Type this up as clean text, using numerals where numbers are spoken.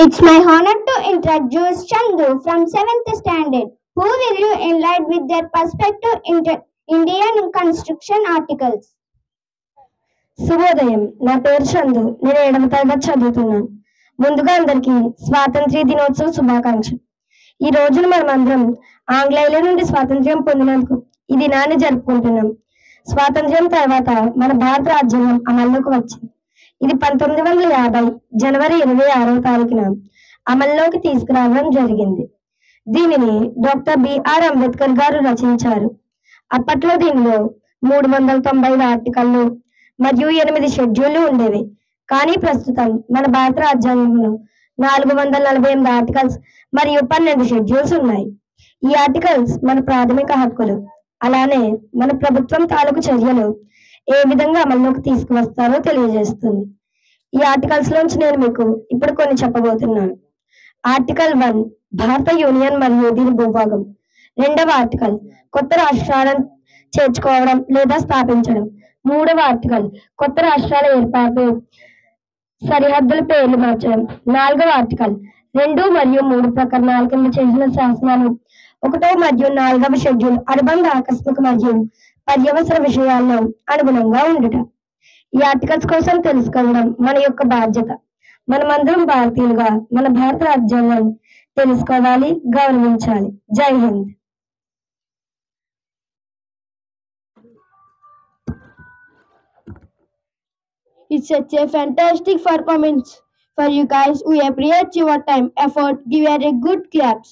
It's my honor to introduce Chandu from 7th standard, who will you enlighten with their perspective Indian construction articles. శుభోదయం. నా పేరు చందు. నేను 7వ తరగతి చదువుతున్నాను. ముందుగా అందరికీ స్వాతంత్ర్య దినోత్సవ శుభాకాంక్షలు. ఈ రోజున మనమందరం ఆంగ్లేయుల నుండి స్వాతంత్ర్యం పొందినందుకు ఈ దినాన్ని జరుపుకుంటున్నాం. స్వాతంత్ర్యం తర్వాత మన భారత రాజ్యాంగం అమల్లోకి వచ్చింది. ఇది 1950 జనవరి 26వ తారీఖున అమల్లోకి తీసుకురావడం జరిగింది. దీనిని డాక్టర్ బిఆర్ అంబేద్కర్ గారు రచించారు. అప్పట్లో దీనిలో 395 ఆర్టికల్లు మరియు 8 షెడ్యూళ్లు ఉండేవి. కానీ ప్రస్తుతం మన భారత రాజ్యాంగంలో 448 ఆర్టికల్స్ మరియు 12 షెడ్యూల్స్ ఉన్నాయి. ఈ ఆర్టికల్స్ మన ప్రాథమిక హక్కులు, అలానే మన ప్రభుత్వం తాలూకు చర్యలు ఏ విధంగా అమల్లోకి తీసుకువస్తారో తెలియజేస్తుంది. ఈ ఆర్టికల్స్ లోంచి నేను మీకు ఇప్పుడు కొన్ని చెప్పబోతున్నాను. ఆర్టికల్ 1 భారత యూనియన్ మరియు దీని భూభాగం. 2వ ఆర్టికల్ కొత్త రాష్ట్రాలను చేర్చుకోవడం లేదా స్థాపించడం. 3వ ఆర్టికల్ కొత్త రాష్ట్రాల ఏర్పాటు, సరిహద్దుల పేర్లు మార్చడం. 4వ ఆర్టికల్ 2 మరియు 3 ప్రకరణాల కింద చేసిన శాసనాలు 1 మరియు 4వ షెడ్యూల్ అనుబంధ ఆకస్మిక మరియు పర్యవసర విషయాల్లో అనుగుణంగా ఉండుట. ఈ ఆర్టికల్స్ కోసం తెలుసుకోవడం మన యొక్క బాధ్యత. మనమందరం భారతీయులుగా మన భారత రాజ్యాంగాన్ని తెలుసుకోవాలి, గౌరవించాలి. జై Hind. It's such a fantastic performance for you guys. We appreciate your time, effort. Give her a good claps.